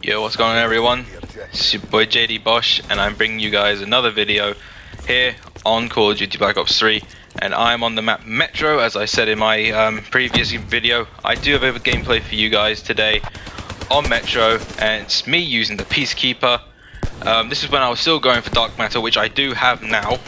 Yo, what's going on everyone? It's your boy JD Bosch and I'm bringing you guys another video here on Call of Duty Black Ops 3, and I'm on the map Metro. As I said in my previous video, I do have a gameplay for you guys today on Metro, and it's me using the Peacekeeper. This is when I was still going for Dark Matter, which I do have now,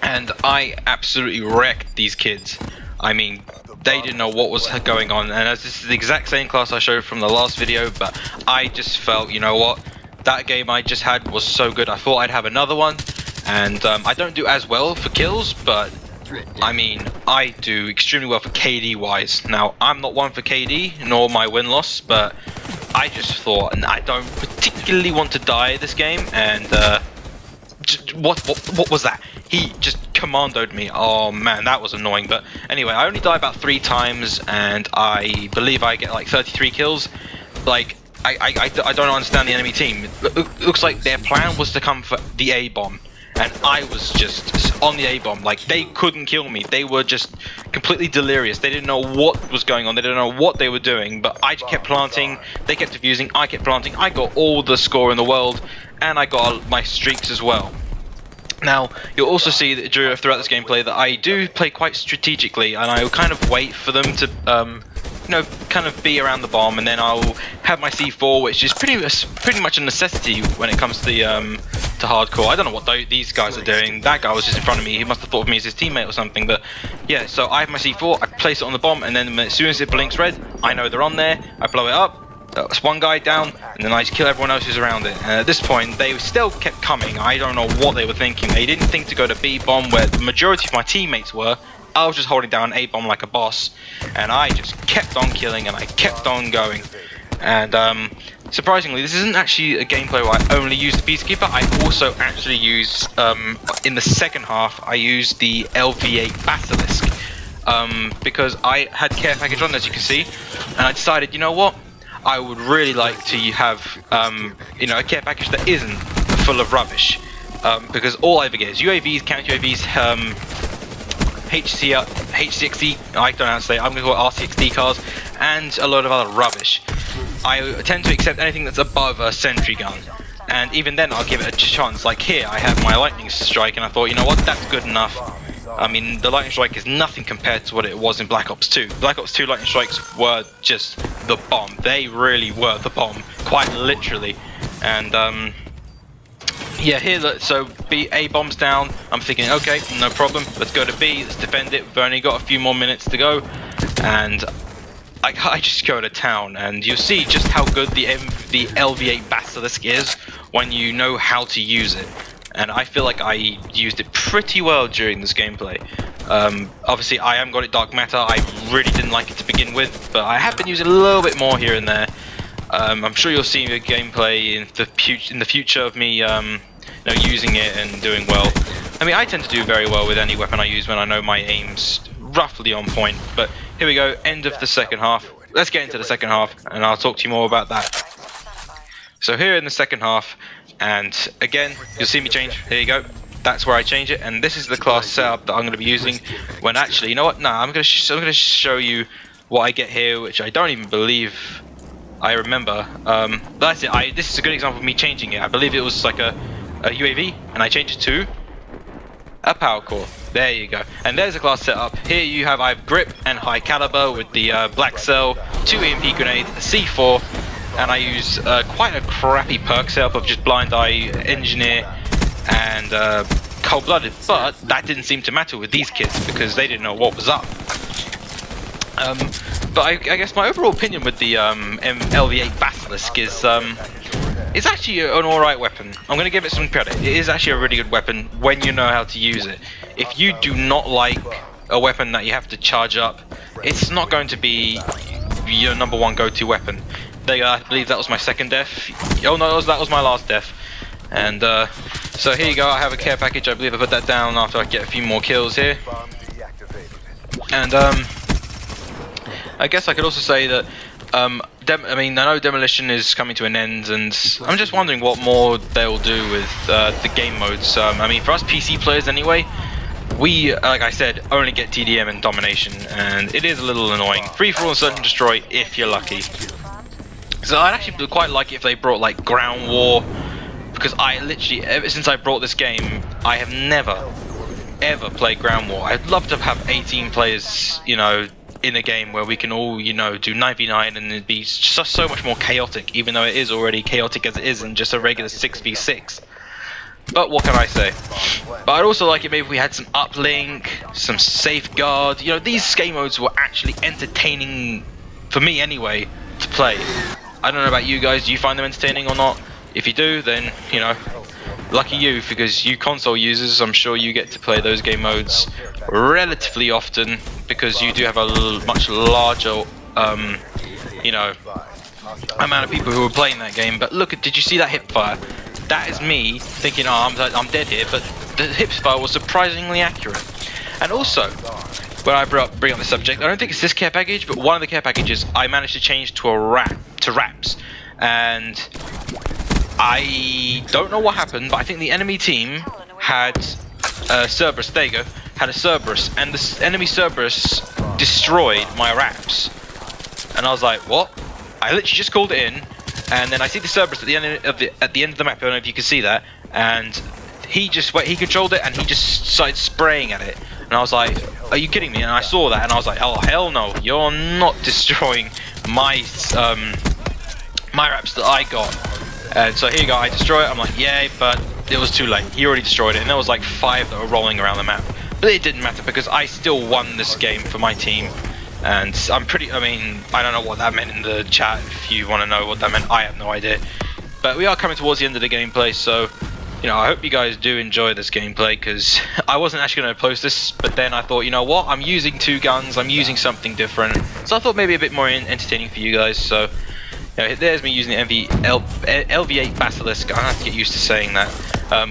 and I absolutely wrecked these kids. I mean, they didn't know what was going on, and as this is the exact same class I showed from the last video, but I just felt, you know what, that game I just had was so good, I thought I'd have another one. And I don't do as well for kills, but I mean, I do extremely well for KD wise. Now, I'm not one for KD, nor my win-loss, but I just thought, and I don't particularly want to die this game, and what was that? He just commandoed me. Oh man, that was annoying. But anyway, I only die about 3 times, and I believe I get like 33 kills. Like, I don't understand the enemy team. It looks like their plan was to come for the A-bomb, and I was just on the A-bomb. Like, they couldn't kill me. They were just completely delirious. They didn't know what was going on. They didn't know what they were doing. But I kept planting. They kept defusing. I kept planting. I got all the score in the world, and I got my streaks as well. Now, you'll also see that throughout this gameplay that I do play quite strategically, and I will kind of wait for them to, you know, kind of be around the bomb, and then I'll have my C4, which is pretty much a necessity when it comes to the to hardcore. I don't know what these guys are doing. That guy was just in front of me. He must have thought of me as his teammate or something. But yeah, so I have my C4. I place it on the bomb, and then as soon as it blinks red, I know they're on there. I blow it up. That's one guy down, and then I just kill everyone else who's around it. And at this point, they still kept coming. I don't know what they were thinking. They didn't think to go to B bomb where the majority of my teammates were. I was just holding down A bomb like a boss, and I just kept on killing, and I kept on going. And surprisingly, this isn't actually a gameplay where I only use the Peacekeeper. I also actually use, in the second half, I use the LV8 Basilisk, because I had care package on, as you can see, and I decided, you know what? I would really like to have, you know, a care package that isn't full of rubbish, because all I ever get is UAVs, counter UAVs, HCXD, I don't know how to say it, I'm going to call it RCXD cars, and a load of other rubbish. I tend to accept anything that's above a sentry gun, and even then I'll give it a chance. Like here, I have my lightning strike, and I thought, you know what, that's good enough. I mean, the lightning strike is nothing compared to what it was in Black Ops 2. Black Ops 2 lightning strikes were just the bomb. They really were the bomb, quite literally. And yeah, here, so A bomb's down. I'm thinking, okay, no problem. Let's go to B. Let's defend it. We've only got a few more minutes to go, and I just go to town. And you'll see just how good the LV8 Basilisk is when you know how to use it. And I feel like I used it pretty well during this gameplay. Obviously, I haven't got it Dark Matter. I really didn't like it to begin with, but I have been using a little bit more here and there. I'm sure you'll see the gameplay in the future of me, you know, using it and doing well. I mean, I tend to do very well with any weapon I use when I know my aim's roughly on point. But here we go, end of the second half. Let's get into the second half, and I'll talk to you more about that. So here in the second half, and again, you'll see me change. Here you go. That's where I change it, and this is the class setup that I'm going to be using. When actually, you know what? No, I'm going to show you what I get here, which I don't even believe I remember. But that's it. This is a good example of me changing it. I believe it was like a UAV, and I changed it to a power core. There you go. And there's a class setup. Here you have I have grip and high caliber with the black cell, 2 EMP grenades, a C4. And I use quite a crappy perk setup of just blind eye, engineer, and cold-blooded. But that didn't seem to matter with these kids because they didn't know what was up. But I guess my overall opinion with the LV8 Basilisk is it's actually an alright weapon. I'm going to give it some credit. It is actually a really good weapon when you know how to use it. If you do not like a weapon that you have to charge up, it's not going to be your #1 go-to weapon. I believe that was my second death. Oh no, that was my last death. And so here you go, I have a care package. I believe I put that down after I get a few more kills here. And I guess I could also say that I mean, I know Demolition is coming to an end, and I'm just wondering what more they'll do with the game modes. I mean, for us PC players anyway, we, like I said, only get TDM and Domination, and it is a little annoying. Free for all and Search and Destroy if you're lucky. So I'd actually quite like it if they brought like ground war, because I literally, ever since I brought this game, I have never ever played ground war. I'd love to have 18 players, you know, in a game where we can all, you know, do 99 and it'd be so much more chaotic, even though it is already chaotic as it is in just a regular 6v6. But what can I say? But I'd also like it maybe if we had some uplink, some safeguard. You know, these game modes were actually entertaining, for me anyway, to play. I don't know about you guys, do you find them entertaining or not? If you do, then, you know, lucky you, because you console users, I'm sure you get to play those game modes relatively often, because you do have a much larger, you know, amount of people who are playing that game. But look, did you see that hip fire? That is me thinking, oh, I'm dead here, but the hip fire was surprisingly accurate. And also, when I bring up the subject, I don't think it's this care package, but one of the care packages I managed to change to wraps, and I don't know what happened, but I think the enemy team had Cerberus. There you go, had a Cerberus, and the enemy Cerberus destroyed my wraps, and I was like, what? I literally just called it in. And then I see the Cerberus at the end of the map. I don't know if you can see that. And he controlled it, and he just started spraying at it. And I was like, "Are you kidding me?" And I saw that, and I was like, "Oh hell no! You're not destroying my my wraps that I got." And so here you go. I destroy it. I'm like, "Yay!" But it was too late. He already destroyed it, and there was like 5 that were rolling around the map. But it didn't matter because I still won this game for my team. And I mean, I don't know what that meant in the chat. If you want to know what that meant, I have no idea. But we are coming towards the end of the gameplay, so, you know, I hope you guys do enjoy this gameplay, because I wasn't actually going to post this, but then I thought, you know what, I'm using 2 guns, I'm using something different, so I thought maybe a bit more entertaining for you guys. So, you know, there's me using the LV8 Basilisk. I have to get used to saying that,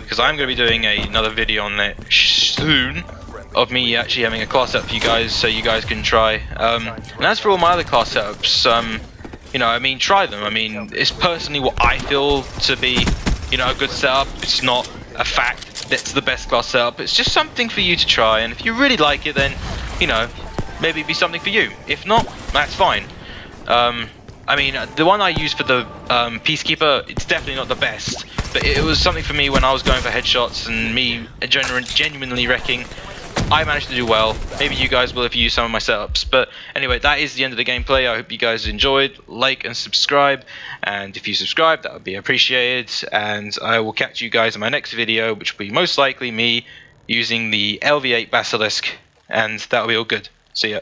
because I'm going to be doing another video on it soon, of me actually having a class setup for you guys, so you guys can try. And as for all my other class setups, you know, I mean, try them. I mean, it's personally what I feel to be, you know, a good setup. It's not a fact that's the best class setup. It's just something for you to try, and if you really like it, then, you know, maybe it'd be something for you. If not, that's fine. I mean, the one I used for the Peacekeeper, it's definitely not the best, but it was something for me when I was going for headshots and me genuinely wrecking. I managed to do well. Maybe you guys will if you use some of my setups. But anyway, that is the end of the gameplay. I hope you guys enjoyed. Like and subscribe. And if you subscribe, that would be appreciated. And I will catch you guys in my next video, which will be most likely me using the LV8 Basilisk. And that will be all good. See ya.